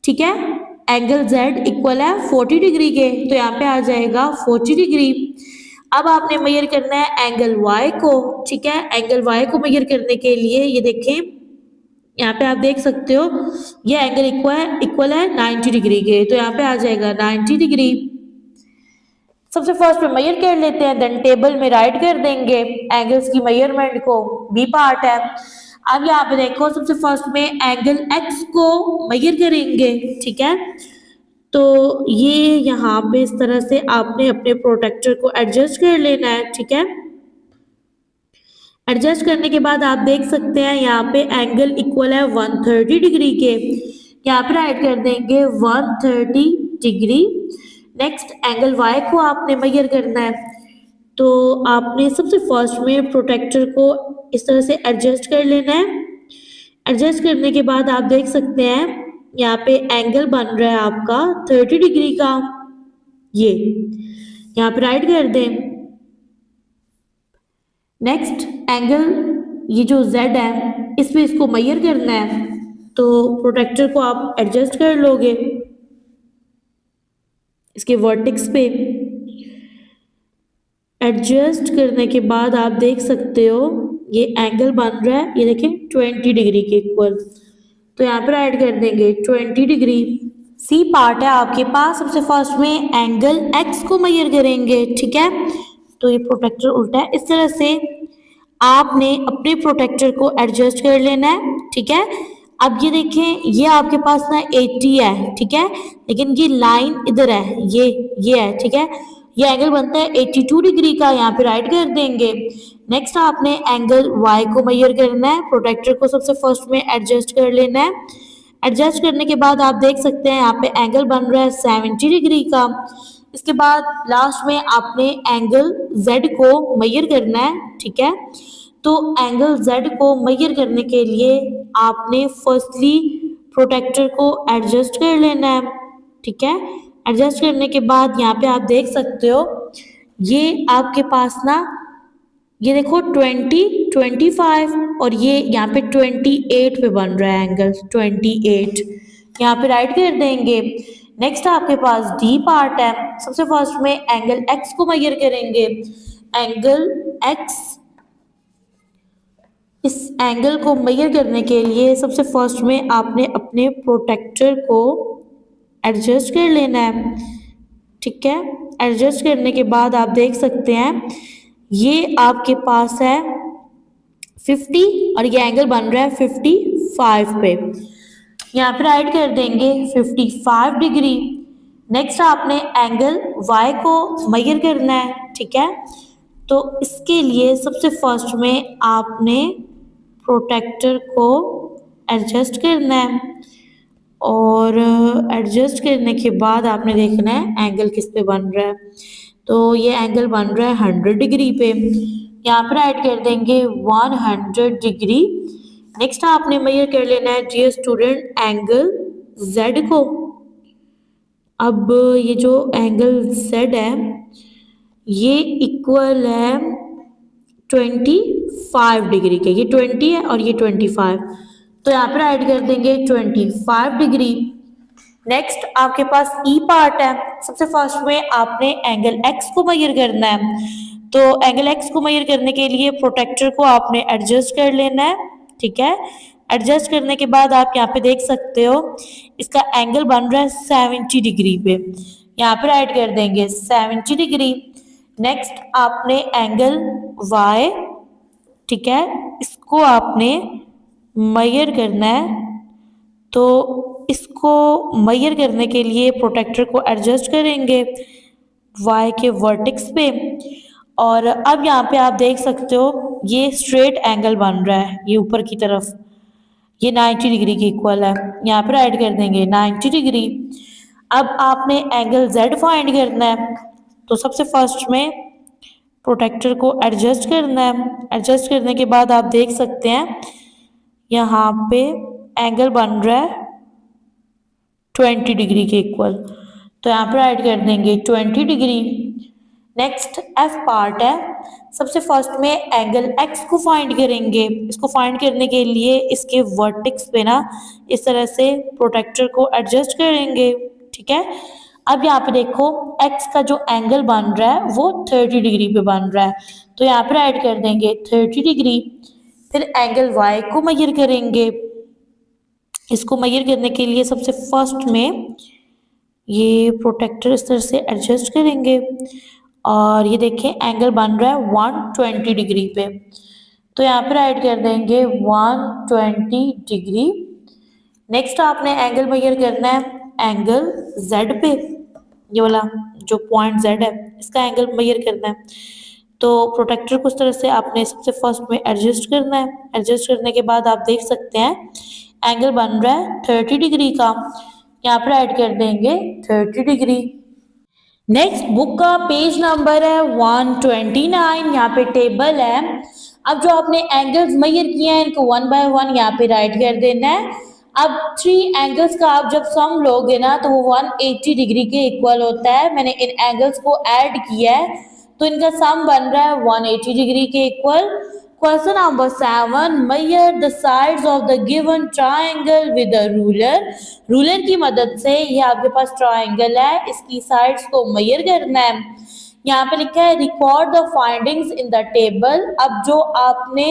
ठीक है। एंगल Z इक्वल है 40 डिग्री के, तो यहाँ पे आ जाएगा 40 डिग्री। अब आपने मेजर करना है एंगल Y को, ठीक है। एंगल Y को मेजर करने के लिए ये देखें, यहाँ पे आप देख सकते हो ये एंगल इक्वल है 90 डिग्री के, तो यहाँ पे आ जाएगा 90 डिग्री। सबसे फर्स्ट में मेजर कर लेते हैं, देन टेबल में राइट कर देंगे एंगल्स की मेजरमेंट को, बी पार्ट है। अब यहाँ पे देखो सबसे फर्स्ट में एंगल एक्स को मेजर करेंगे, ठीक है। तो ये यहाँ पे इस तरह से आपने अपने प्रोटेक्टर को एडजस्ट कर लेना है, ठीक है। एडजस्ट करने के बाद आप देख सकते हैं यहाँ पे एंगल इक्वल है 130 डिग्री के, यहाँ पे राइट कर देंगे 130 डिग्री। नेक्स्ट एंगल Y को आपने मेजर करना है, तो आपने सबसे फर्स्ट में प्रोटेक्टर को इस तरह से एडजस्ट कर लेना है। एडजस्ट करने के बाद आप देख सकते हैं यहाँ पे एंगल बन रहा है आपका 30 डिग्री का, ये यहाँ पे राइट कर दें। नेक्स्ट एंगल ये जो Z है इस पे इसको मेजर करना है, तो प्रोटेक्टर को आप एडजस्ट कर लोगे इसके वर्टेक्स पे। एडजस्ट करने के बाद आप देख सकते हो ये एंगल बन रहा है, ये देखें 20 डिग्री के इक्वल, तो यहाँ पे राइट कर देंगे 20 डिग्री। सी पार्ट है आपके पास, सबसे फर्स्ट में एंगल एक्स को मेजर करेंगे, ठीक है। तो ये प्रोटेक्टर उल्टा है, इस तरह से आपने अपने प्रोटेक्टर को एडजस्ट कर लेना है, ठीक है। अब ये देखें ये आपके पास ना 80 है, ठीक है, लेकिन ये लाइन इधर है, ये है, ठीक है। ये एंगल बनता है 82 डिग्री का, यहाँ पे राइट कर देंगे। नेक्स्ट आपने एंगल Y को मेजर करना है, प्रोटेक्टर को सबसे फर्स्ट में एडजस्ट कर लेना है। एडजस्ट करने के बाद आप देख सकते हैं यहाँ पे एंगल बन रहा है 70 डिग्री का। इसके बाद लास्ट में आपने एंगल Z को मेजर करना है, ठीक है। तो एंगल Z को मेजर करने के लिए आपने फर्स्टली प्रोटेक्टर को एडजस्ट कर लेना है, ठीक है। एडजस्ट करने के बाद यहाँ पे आप देख सकते हो ये आपके पास ना ये देखो 20, 25 और ये यहाँ पे 28 पे बन रहा है एंगल 28, यहाँ पे राइट कर देंगे। नेक्स्ट आपके पास डी पार्ट है, सबसे फर्स्ट में एंगल एक्स को मेजर करेंगे। एंगल एक्स, इस एंगल को मेजर करने के लिए सबसे फर्स्ट में आपने अपने प्रोटेक्टर को एडजस्ट कर लेना है, ठीक है। एडजस्ट करने के बाद आप देख सकते हैं ये आपके पास है 50 और ये एंगल बन रहा है 55 पे, यहाँ पे राइट कर देंगे 55 डिग्री। नेक्स्ट आपने एंगल y को मेजर करना है, ठीक है। तो इसके लिए सबसे फर्स्ट में आपने प्रोटेक्टर को एडजस्ट करना है और एडजस्ट करने के बाद आपने देखना है एंगल किस पे बन रहा है। तो ये एंगल बन रहा है 100 डिग्री पे, यहाँ पर ऐड कर देंगे 100 डिग्री। नेक्स्ट आपने मेजर कर लेना है डियर स्टूडेंट एंगल z को। अब ये जो एंगल z है ये इक्वल है 25 डिग्री के, ये 20 है और ये 25, तो यहाँ पर ऐड कर देंगे 25 डिग्री। नेक्स्ट आपके पास ई पार्ट है, सबसे फर्स्ट में आपने एंगल x को मेजर करना है। तो एंगल x को मेजर करने के लिए प्रोटेक्टर को आपने एडजस्ट कर लेना है, ठीक है। एडजस्ट करने के बाद आप यहाँ पे देख सकते हो इसका एंगल बन रहा है 70 डिग्री पे, यहाँ पर ऐड कर देंगे 70 डिग्री। नेक्स्ट आपने एंगल y, ठीक है, इसको आपने मेजर करना है। तो इसको मेजर करने के लिए प्रोटेक्टर को एडजस्ट करेंगे y के वर्टेक्स पे और अब यहाँ पे आप देख सकते हो ये स्ट्रेट एंगल बन रहा है, ये ऊपर की तरफ, ये 90 डिग्री के इक्वल है, यहाँ पर ऐड कर देंगे 90 डिग्री। अब आपने एंगल z फाइंड करना है, तो सबसे फर्स्ट में प्रोटेक्टर को एडजस्ट करना है। एडजस्ट करने के बाद आप देख सकते हैं यहाँ पे एंगल बन रहा है 20 डिग्री के इक्वल, तो यहाँ पर ऐड कर देंगे 20 डिग्री। नेक्स्ट एफ पार्ट है, सबसे फर्स्ट में एंगल x को फाइंड करेंगे। इसको फाइंड करने के लिए इसके वर्टेक्स पे ना इस तरह से प्रोटेक्टर को एडजस्ट करेंगे, ठीक है। अब यहाँ पे देखो x का जो एंगल बन रहा है वो 30 डिग्री पे बन रहा है, तो यहाँ पर ऐड कर देंगे 30 डिग्री। फिर एंगल y को मेजर करेंगे, इसको मेजर करने के लिए सबसे फर्स्ट में ये प्रोटेक्टर इस तरह से एडजस्ट करेंगे और ये देखें एंगल बन रहा है 120 डिग्री पे, तो यहाँ पर ऐड कर देंगे 120 डिग्री। नेक्स्ट आपने एंगल मेजर करना है एंगल z पे, ये वाला जो पॉइंट z है इसका एंगल मेजर करना है। तो प्रोटेक्टर को इस तरह से आपने सबसे फर्स्ट में एडजस्ट करना है। एडजस्ट करने के बाद आप देख सकते हैं एंगल बन रहा है 30 डिग्री का, यहाँ पर ऐड कर देंगे 30 डिग्री। नेक्स्ट बुक का पेज नंबर है 129, यहाँ पे टेबल है। अब जो आपने एंगल्स मेजर किए हैं इनको 1 बाय 1 यहाँ पे राइट कर देना है। अब 3 एंगल्स का आप जब सम लोगे ना तो वो 180 डिग्री के इक्वल होता है। मैंने इन एंगल्स को ऐड किया है तो इनका सम बन रहा है 180 डिग्री के equal. Question number 7, measure the sides of the given triangle with a ruler. Ruler की मदद से ये आपके पास ट्रायंगल है, इसकी साइड्स को मेजर करना है। यहाँ पे लिखा है record the findings in the table. अब जो आपने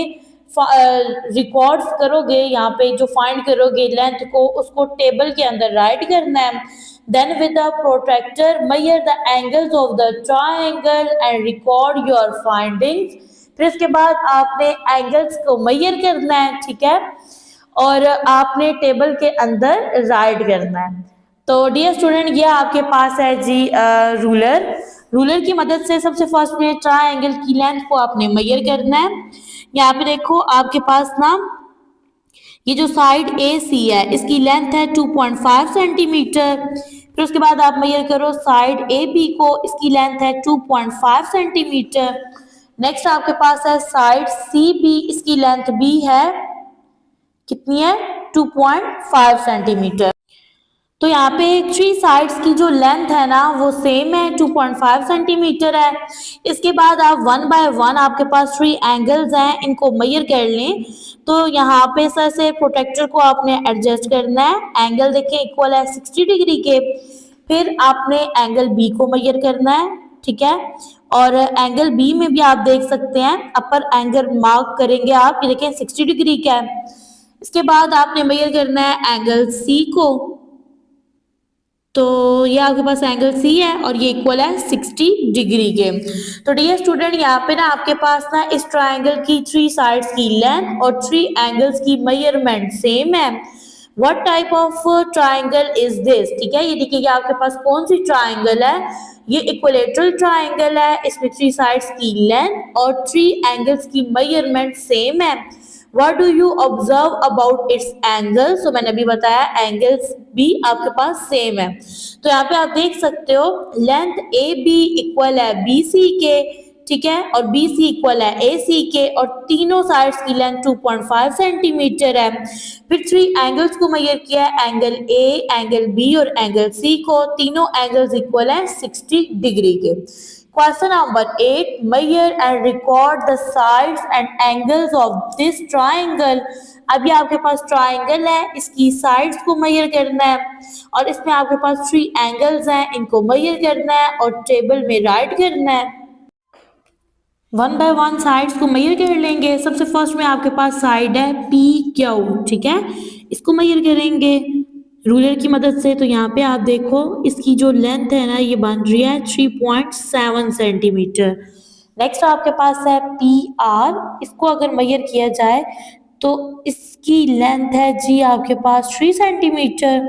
रिकॉर्ड्स करोगे, यहाँ पे जो फाइंड करोगे लेंथ को, उसको टेबल के अंदर राइट करना है। Then with the protractor measure the angles of the triangle and record your findings. फिर इसके बाद आपने एंगल्स को मेजर करना है, ठीक है, और आपने टेबल के अंदर राइट करना है। तो डियर स्टूडेंट ये आपके पास है जी रूलर। रूलर की मदद से सबसे फर्स्ट में ट्रायंगल की लेंथ को आपने मेजर करना है। यहाँ पे देखो आपके पास ना ये जो साइड AC है इसकी लेंथ है 2.5 सेंटीमीटर। फिर उसके बाद आप मेजर करो साइड AB को, इसकी लेंथ है 2.5 सेंटीमीटर। नेक्स्ट आपके पास है साइड CB, इसकी लेंथ भी है कितनी है 2.5 सेंटीमीटर। तो यहाँ पे 3 साइड्स की जो लेंथ है ना वो सेम है 2.5 सेंटीमीटर है। इसके बाद आप 1 बाय 1 आपके पास 3 एंगल्स हैं, इनको मेजर कर लें। तो यहाँ पे सर से प्रोटेक्टर को आपने एडजस्ट करना है। एंगल देखें इक्वल है 60 डिग्री के। फिर आपने एंगल B को मेजर करना है, ठीक है, और एंगल B में भी आप देख सकते हैं अपर एंगल मार्क करेंगे आप, ये देखें 60 डिग्री का है। इसके बाद आपने मेजर करना है एंगल C को, तो ये आपके पास एंगल C है और ये इक्वल है 60 डिग्री के। तो डियर स्टूडेंट यहाँ पे ना आपके पास ना इस ट्रायंगल की 3 साइड्स की लेंथ और 3 एंगल्स की मेजरमेंट सेम है। What type of triangle is this, ठीक है। ये देखिए आपके पास कौन सी ट्राइंगल है, ये इक्विलेटरल ट्राइंगल है, इसमें 3 साइड्स की लेंथ और 3 एंगल्स की मेजरमेंट सेम है। What do you observe about its angles? तो मैंने अभी बताया एंगल्स भी आपके पास सेम है। तो यहाँ पे आप देख सकते हो लेंथ ए बी इक्वल है बी सी के, ठीक है, और बी सी इक्वल है ए सी के, और तीनों साइड्स की लेंथ 2.5 सेंटीमीटर है। फिर 3 एंगल्स को मेजर किया है, एंगल ए, एंगल बी और एंगल सी को, तीनों एंगल्स इक्वल है 60 डिग्री के। Question number 8. Measure and record the sides and angles of this triangle. अभी आपके पास ट्राइंगल है, इसकी साइड्स को मेजर करना है और इसमें आपके पास 3 एंगल्स हैं, इनको मेजर करना है और टेबल में राइट करना है। वन बाय वन साइड्स को मेजर कर लेंगे। सबसे फर्स्ट में आपके पास साइड है पी क्यू, ठीक है, इसको मेजर करेंगे रूलर की मदद से। तो यहाँ पे आप देखो इसकी जो लेंथ है ना ये बन रही है 3.7 सेंटीमीटर। नेक्स्ट आपके पास है पी आर, इसको अगर मेजर किया जाए तो इसकी लेंथ है जी आपके पास 3 सेंटीमीटर।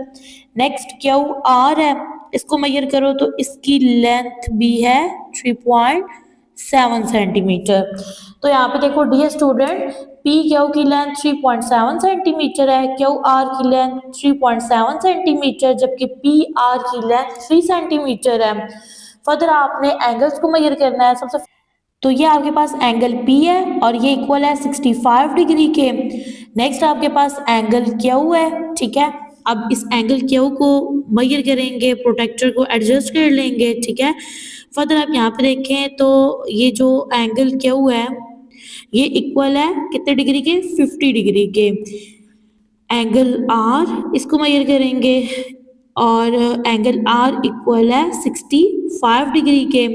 नेक्स्ट क्यू आर है, इसको मेजर करो तो इसकी लेंथ भी है 3.7 सेंटीमीटर। तो यहाँ पे देखो डियर स्टूडेंट, पी क्यू की लेंथ 3.7 सेंटीमीटर है, क्यू आर की लेंथ 3.7 सेंटीमीटर, जबकि पी आर की लेंथ 3 सेंटीमीटर है। फर्दर आपने एंगल्स को मेजर करना है। सबसे तो ये आपके पास एंगल P है और ये इक्वल है 65 डिग्री के। नेक्स्ट आपके पास एंगल Q है, ठीक है। अब इस एंगल Q को मेजर करेंगे, प्रोटेक्टर को एडजस्ट कर लेंगे, ठीक है। फर्दर आप यहाँ पे देखें तो ये जो एंगल Q है ये इक्वल है कितने डिग्री के, 50 डिग्री के। एंगल R इसको मेजर करेंगे और एंगल R इक्वल है 65 डिग्री के।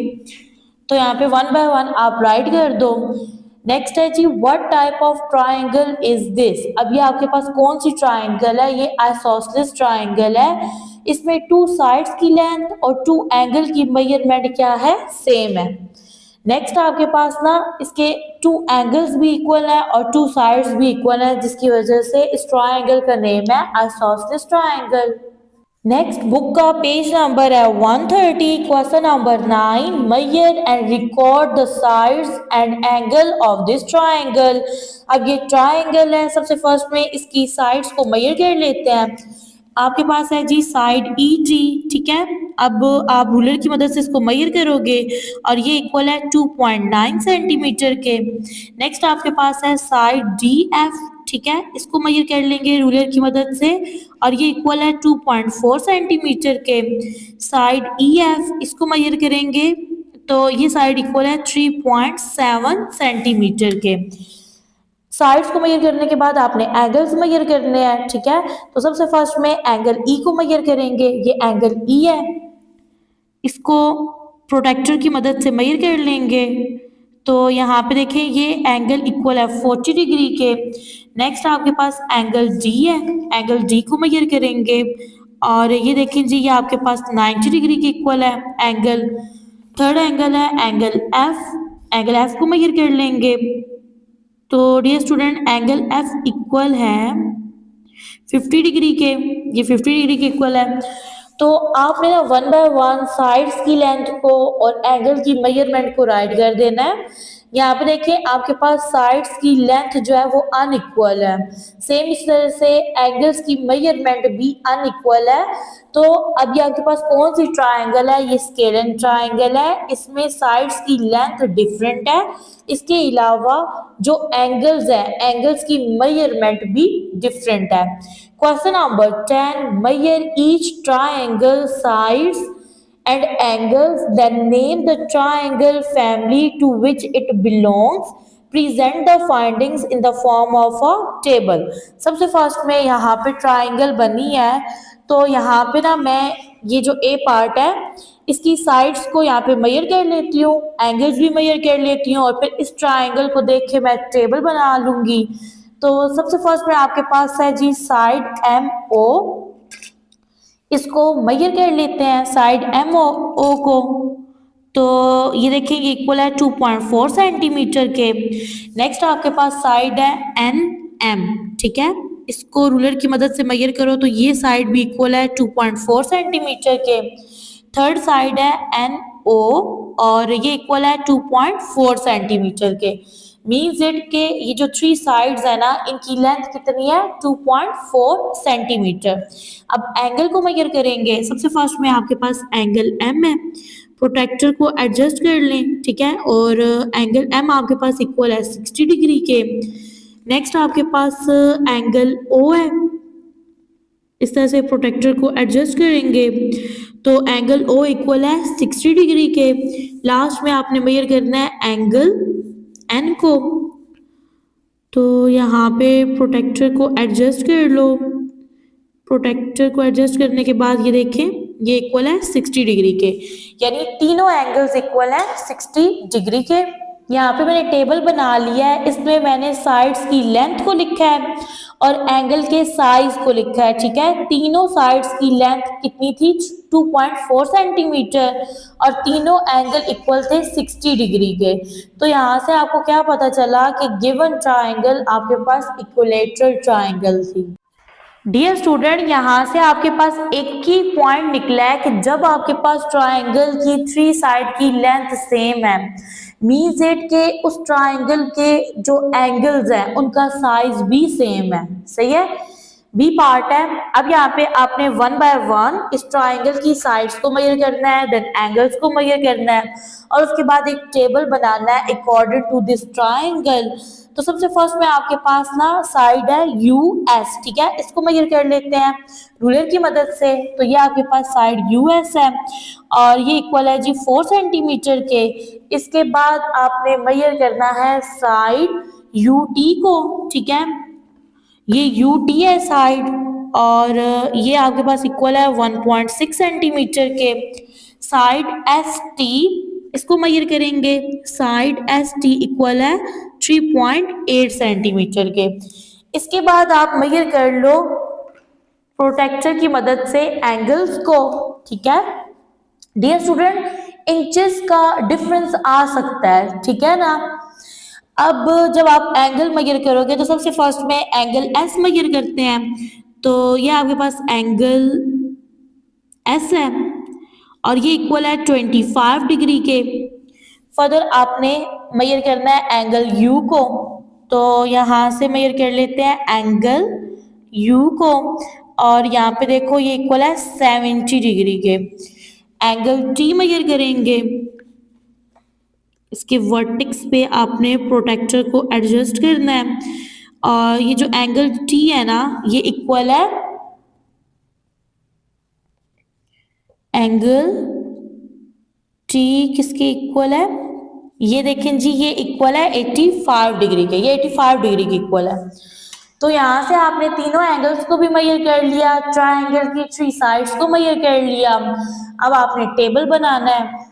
तो यहाँ पे वन बाय वन आप राइट कर दो। नेक्स्ट है जी what type of triangle is this. अब ये आपके पास कौन सी ट्राइंगल है, ये आइसोसेलेस ट्राइंगल है। इसमें 2 साइड्स की लेंथ और 2 एंगल की मेजरमेंट क्या है, सेम है। नेक्स्ट आपके पास ना इसके 2 एंगल्स भी इक्वल है और 2 साइड्स भी इक्वल है, जिसकी वजह से इस ट्राइंगल का नेम है आइसोसेलेस ट्राइंगल। नेक्स्ट बुक का पेज नंबर है 130। Question number 9, measure and record the sides and angle of this triangle. अब ये ट्राइंगल है, सबसे फर्स्ट में इसकी साइड्स को मेजर कर लेते हैं। आपके पास है जी साइड ई जी, ठीक है। अब आप रूलर की मदद से इसको मेजर करोगे और ये इक्वल है 2.9 सेंटीमीटर के। नेक्स्ट आपके पास है साइड डी एफ, ठीक है, इसको मेजर कर लेंगे रूलर की मदद से और ये इक्वल है 2.4 सेंटीमीटर के। साइड ई एफ इसको मेजर करेंगे तो ये साइड इक्वल है 3.7 सेंटीमीटर के। साइड्स को मेजर करने के बाद आपने एंगल्स मेजर करने हैं, ठीक है। तो सबसे फर्स्ट में एंगल ई को मेजर करेंगे, ये एंगल ई है, इसको प्रोटेक्टर की मदद से मेजर कर लेंगे। तो यहाँ पे देखें ये एंगल इक्वल है 40 डिग्री के। नेक्स्ट आपके पास एंगल डी है, एंगल डी को मेजर करेंगे और ये देखें जी ये आपके पास 90 डिग्री के इक्वल है एंगल। थर्ड एंगल है एंगल एफ को मेजर कर लेंगे। तो dear student angle F equal है 50 डिग्री के, ये 50 डिग्री के इक्वल है। तो आपने ना वन बाय वन साइड्स की लेंथ को और एंगल की मेजरमेंट को राइट कर देना है। यहाँ पे देखिए आपके पास साइड्स की लेंथ जो है वो अनइक्वल है, सेम इस तरह से एंगल्स की मेजरमेंट भी अनइक्वल है। तो अभी आपके पास कौन सी ट्राइंगल है, ये स्केलन ट्राइंगल है, इसमें साइड्स की लेंथ डिफरेंट है, इसके अलावा जो एंगल्स है एंगल्स की मेजरमेंट भी डिफरेंट है। Question number 10, measure each triangle sides and angles, then name the triangle family to which it belongs. Present the findings in the form of a table. सबसे first में यहाँ पे triangle बनी है, तो यहाँ पे ना मैं ये जो ए पार्ट है इसकी साइड्स को यहाँ पे मेजर कर लेती हूँ, एंगल्स भी मेजर कर लेती हूँ और फिर इस ट्राइंगल को देख के मैं टेबल बना लूंगी। तो सबसे फर्स्ट में आपके पास है जी साइड एम ओ, इसको मेजर कर लेते हैं साइड एम ओ को। तो ये देखेंगे इक्वल है 2.4 सेंटीमीटर के। नेक्स्ट आपके पास साइड है एन एम, ठीक है, इसको रूलर की मदद से मेजर करो तो ये साइड भी इक्वल है 2.4 सेंटीमीटर के। थर्ड साइड है एन ओ और ये इक्वल है 2.4 सेंटीमीटर के। मीन्स इट के ये जो थ्री साइड्स है ना इनकी लेंथ कितनी है 2.4 सेंटीमीटर। अब एंगल को मेजर करेंगे। सबसे फर्स्ट में आपके पास एंगल एम है, प्रोटेक्टर को एडजस्ट कर लें, ठीक है, और एंगल एम आपके पास इक्वल है 60 डिग्री के। नेक्स्ट आपके पास एंगल ओ है, इस तरह से प्रोटेक्टर को एडजस्ट करेंगे तो एंगल ओ इक्वल है 60 डिग्री के। लास्ट में आपने मेजर करना है एंगल एन को, तो यहाँ पे प्रोटेक्टर को एडजस्ट कर लो। प्रोटेक्टर को एडजस्ट करने के बाद ये देखें ये इक्वल है 60 डिग्री के, यानी तीनों एंगल्स इक्वल है 60 डिग्री के। यहाँ पे मैंने टेबल बना लिया है, इसमें मैंने साइड्स की लेंथ को लिखा है और एंगल के साइज को लिखा है, ठीक है। तीनों साइड्स की लेंथ कितनी थी 2.4 सेंटीमीटर और तीनों एंगल इक्वल थे 60 डिग्री के। तो यहाँ से आपको क्या पता चला कि गिवन ट्राइंगल आपके पास इक्विलेटरल ट्राइंगल थी। डियर स्टूडेंट, यहाँ से आपके पास एक ही पॉइंट निकला है कि जब आपके पास ट्राइंगल की थ्री साइड की लेंथ सेम है, मीन्स इट के उस ट्राइंगल के जो एंगल्स हैं उनका साइज भी सेम है, सही है। बी पार्ट है। अब यहाँ पे आपने वन बाय वन इस ट्राइंगल की साइड्स को मेजर करना है, देन एंगल्स को मेजर करना है और उसके बाद एक टेबल बनाना है अकॉर्डिंग टू दिस ट्राइंगल। तो सबसे फर्स्ट में आपके पास ना साइड है यू एस, ठीक है, इसको मेजर कर लेते हैं रूलर की मदद से। तो ये आपके पास साइड यू एस है और ये इक्वल है जी 4 सेंटीमीटर के। इसके बाद आपने मेजर करना है साइड यू टी को, ठीक है, ये यू टी है साइड और ये आपके पास इक्वल है 1.6 सेंटीमीटर के। साइड एस टी इसको मेजर करेंगे, साइड एस टी इक्वल है 3.8 सेंटीमीटर के। इसके बाद आप मेजर कर लो प्रोटेक्टर की मदद से एंगल्स को, ठीक है। डियर स्टूडेंट, इंचेस का डिफरेंस आ सकता है, ठीक है ना। अब जब आप एंगल मेजर करोगे तो सबसे फर्स्ट में एंगल एस मेजर करते हैं, तो ये आपके पास एंगल एस है और ये इक्वल है 25 डिग्री के। फर्दर आपने मेजर करना है एंगल यू को, तो यहाँ से मेजर कर लेते हैं एंगल यू को और यहाँ पे देखो ये इक्वल है 70 डिग्री के। एंगल टी मेजर करेंगे, इसके वर्टेक्स पे आपने प्रोटेक्टर को एडजस्ट करना है और ये जो एंगल टी है ना ये इक्वल है एंगल टी किसके इक्वल है, ये देखें जी ये इक्वल है 85 डिग्री के, ये 85 डिग्री के इक्वल है। तो यहाँ से आपने तीनों एंगल्स को भी मेजर कर लिया, ट्राइंगल की थ्री साइड्स को मेजर कर लिया। अब आपने टेबल बनाना है,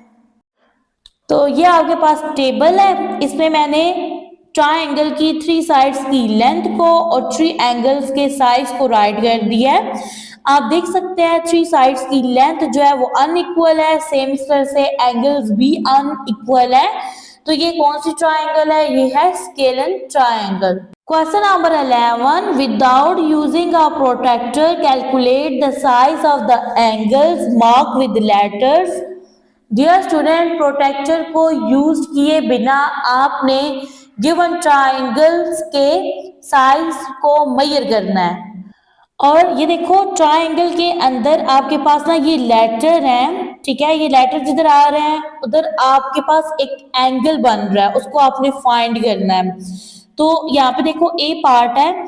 तो ये आपके पास टेबल है, इसमें मैंने ट्राइंगल की थ्री साइड्स की लेंथ को और थ्री एंगल्स के साइज को राइट कर दिया है। आप देख सकते हैं थ्री साइड्स की लेंथ जो है वो अनइक्वल है, सेम तरह से एंगल्स भी अनइक्वल है। तो ये कौन सी ट्राइंगल है, ये है scalene triangle. Question number 11, without using a protractor calculate the size of the angles mark with letters. Dear student, protractor को यूज किए बिना आपने गिवन ट्राइंगल्स के साइज को मेजर करना है। और ये देखो ट्राइंगल के अंदर आपके पास ना ये लेटर हैं, ठीक है, ये लेटर जिधर आ रहे हैं उधर आपके पास एक एंगल बन रहा है, उसको आपने फाइंड करना है। तो यहाँ पे देखो ए पार्ट है,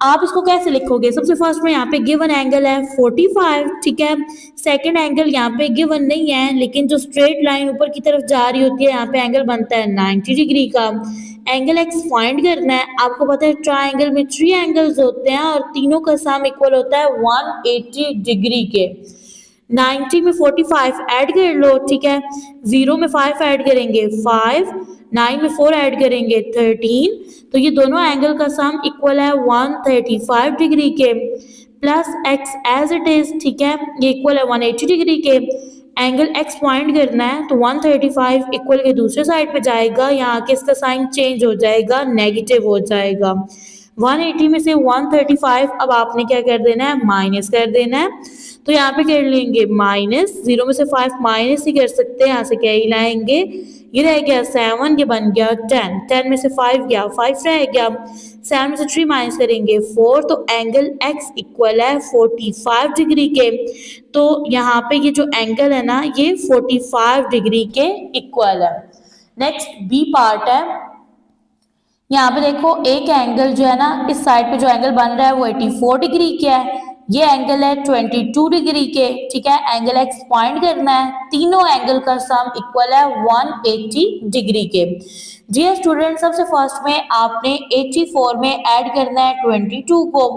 आप इसको कैसे लिखोगे। सबसे फर्स्ट में यहाँ पे गिवन एंगल है 45, ठीक है। सेकंड एंगल यहाँ पे गिवन नहीं है, लेकिन जो स्ट्रेट लाइन ऊपर की तरफ जा रही होती है यहाँ पे एंगल बनता है 90 डिग्री का। एंगल एक्स फाइंड करना है। आपको पता है ट्राइंगल में 3 एंगल्स होते हैं और तीनों का सम इक्वल होता है 180 डिग्री के। 90 में 45 ऐड कर लो, ठीक है। 0 में 5 ऐड करेंगे 5, 9 में 4 ऐड करेंगे 13, तो ये दोनों एंगल का सम इक्वल है 135 डिग्री के। Plus x as it is, ठीक है, ये इक्वल है 180 डिग्री के। एंगल एक्स फाइंड करना है तो 135 इक्वल के दूसरे साइड पे जाएगा, यहाँ के इसका साइन चेंज हो जाएगा, नेगेटिव हो जाएगा। 180 में से 135 अब आपने क्या कर देना है, माइनस कर देना है। तो यहाँ पे कर लेंगे माइनस, 0 में से 5 माइनस ही कर सकते हैं, यहाँ से क्या ही लाएंगे, ये रह गया 7, ये बन गया 10, 10 में से 5 गया, 5 रह गया, 7 में से 3 माइनस करेंगे 4, तो एंगल x इक्वल है 45 डिग्री के। तो यहाँ पे ये जो एंगल है ना, ये 45 डिग्री के इक्वल है। नेक्स्ट बी पार्ट है, यहाँ पे देखो एक एंगल जो है ना, इस साइड पे जो एंगल बन रहा है वो 84 डिग्री का है, ये एंगल है 22 डिग्री के, ठीक है। एंगल एक्स फाइंड करना है, तीनों एंगल का सम इक्वल है 180 डिग्री के। जी स्टूडेंट, सबसे फर्स्ट में आपने 84 में ऐड करना है 22 को,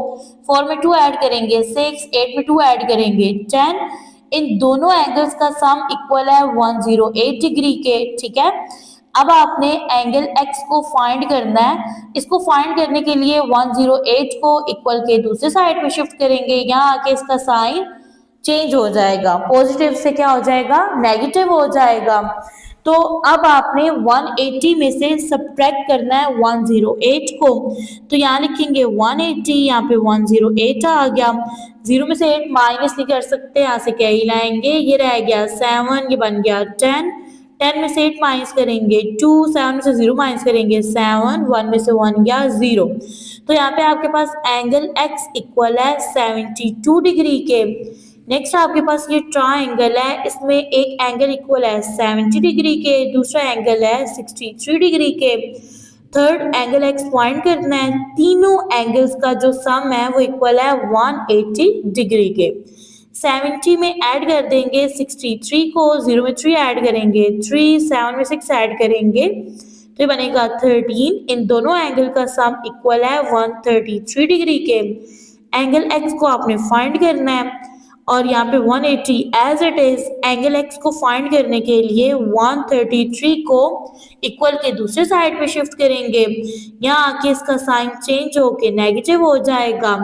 4 में 2 ऐड करेंगे 6, 8 में 2 ऐड करेंगे 10, इन दोनों एंगल्स का सम इक्वल है 108 डिग्री के, ठीक है। अब आपने एंगल x को फाइंड करना है, इसको फाइंड करने के लिए 108 को इक्वल के दूसरे साइड पे शिफ्ट करेंगे, यहाँ आके इसका साइन चेंज हो जाएगा, पॉजिटिव से क्या हो जाएगा, नेगेटिव हो जाएगा। तो अब आपने 180 में से सब्ट्रैक्ट करना है 108 को, तो यहाँ लिखेंगे 180, यहाँ पे 108 आ गया, 0 में से 8 माइनस नहीं कर सकते, यहाँ से क्या ही लाएंगे, ये रह गया 7, ये बन गया 10, 10 में से 8 माइनस करेंगे 2, 7 में से 0 माइनस करेंगे 7, 1 में से 1 गया 0। तो यहाँ पे आपके पास एंगल x इक्वल है 72 डिग्री के। नेक्स्ट आपके पास ये ट्राइंगल है, इसमें एक एंगल इक्वल है 70 डिग्री के, दूसरा एंगल है 63 डिग्री के। थर्ड एंगल x फाइंड करना है, तीनों एंगल्स का जो सम है वो इक्वल है 180 डिग्री के। 70 में ऐड कर देंगे 63 को, 0 में 3 ऐड करेंगे 3, 7 में 6 ऐड करेंगे तो ये बनेगा 13, इन दोनों एंगल का सम इक्वल है 133 डिग्री के। एंगल x को आपने फाइंड करना है और यहाँ पे 180 as it is, angle x को फाइंड करने के लिए 133 को इक्वल के दूसरे साइड पे शिफ्ट करेंगे, यहाँ आके इसका साइन चेंज होके नेगेटिव हो जाएगा।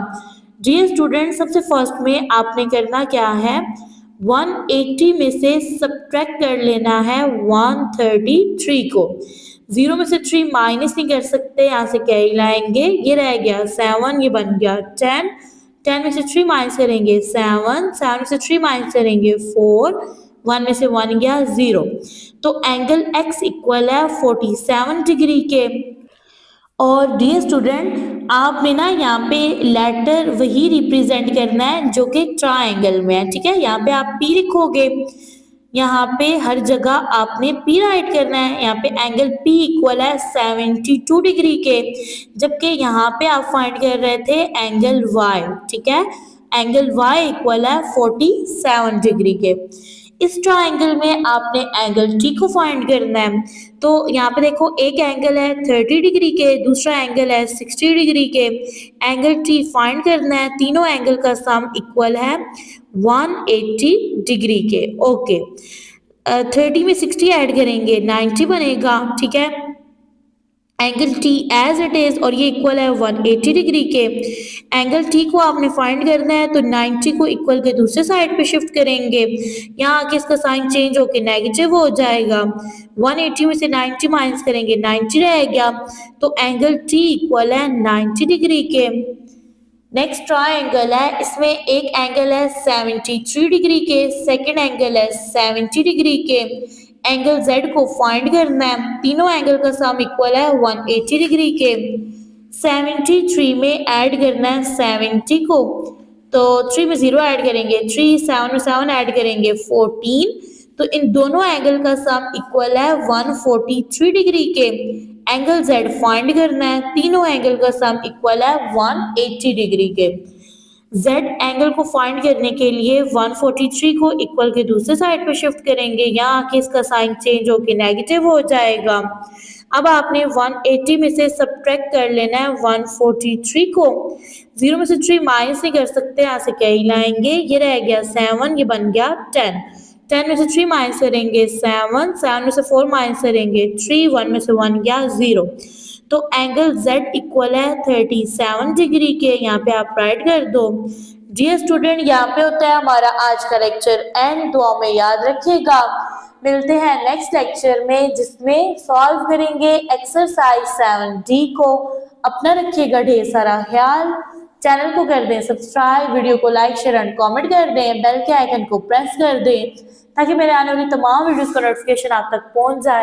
जी स्टूडेंट, सबसे फर्स्ट में आपने करना क्या है, 180 में से सब्ट्रैक्ट कर लेना है 133 को, 0 में से 3 माइनस नहीं कर सकते, यहाँ से क्या ही लाएंगे, ये रह गया 7, ये बन गया 10, 10 में से 3 माइनस करेंगे 7, 7 में से 3 माइनस करेंगे 4, 1 में से 1 गया 0। तो एंगल x इक्वल है 47 डिग्री के। और डियर स्टूडेंट, आपने ना यहाँ पे लेटर वही रिप्रेजेंट करना है जो कि ट्राइंगल में है, ठीक है। यहाँ पे आप P लिखोगे, यहाँ पे हर जगह आपने P राइट करना है। यहाँ पे एंगल P इक्वल है 72 डिग्री के, जबकि यहाँ पे आप फाइंड कर रहे थे एंगल Y, ठीक है। एंगल Y इक्वल है 47 डिग्री के। इस ट्राइंगल में आपने एंगल T को फाइंड करना है, तो यहाँ पे देखो एक एंगल है 30 डिग्री के, दूसरा एंगल है 60 डिग्री के। एंगल T फाइंड करना है, तीनों एंगल का सम इक्वल है 180 डिग्री के। ओके, 30 में 60 ऐड करेंगे 90 बनेगा, ठीक है। Angle T as it is और ये इक्वल है 180 डिग्री के। एंगल T को आपने फाइंड करना है, तो 90 को इक्वल के दूसरे साइड पे शिफ्ट करेंगे, यहाँ आके इसका साइन चेंज होके नेगेटिव हो जाएगा। 180 में से 90 माइनस करेंगे 90 रह गया, तो एंगल T इक्वल है 90 डिग्री के। नेक्स्ट ट्राइंगल है, इसमें एक एंगल है 73 डिग्री के, सेकेंड एंगल है 70 डिग्री के। एंगल Z को फाइंड करना है, तीनों एंगल का सम इक्वल है 180 डिग्री के। 73 में ऐड करना है 70 को, तो 3 में 0 ऐड करेंगे 3, 7 में 7 ऐड करेंगे 14, तो इन दोनों एंगल का सम इक्वल है 143 डिग्री के। एंगल Z फाइंड करना है, तीनों एंगल का सम इक्वल है 180 डिग्री के। Z एंगल को फाइंड करने के लिए 143 को इक्वल के दूसरे साइड पे शिफ्ट करेंगे, यहाँ आके इसका साइन चेंज होके नेगेटिव हो जाएगा। अब आपने 180 में से सब्ट्रैक्ट कर लेना है 143 को, 0 में से 3 माइनस नहीं कर सकते, यहाँ से क्या ही लाएंगे, ये रह गया 7, ये बन गया 10, 10 में से 3 माइनस करेंगे 7, 7 में से 4 माइनस करेंगे 3, 1 में से 1 गया 0। तो एंगल Z इक्वल है 37 डिग्री के, यहाँ पे आप राइट कर दो। डियर स्टूडेंट, यहाँ पे होता है हमारा आज का लेक्चर एंड, दुआ में याद रखिएगा। मिलते हैं नेक्स्ट लेक्चर में, जिसमें सॉल्व करेंगे एक्सरसाइज 7D को। अपना रखिएगा ढेर सारा ख्याल। चैनल को कर दें सब्सक्राइब, वीडियो को लाइक शेयर एंड कमेंट कर दें, बेल के आइकन को प्रेस कर दें ताकि मेरे आने वाली तमाम वीडियोस का नोटिफिकेशन आप तक पहुंच जाए।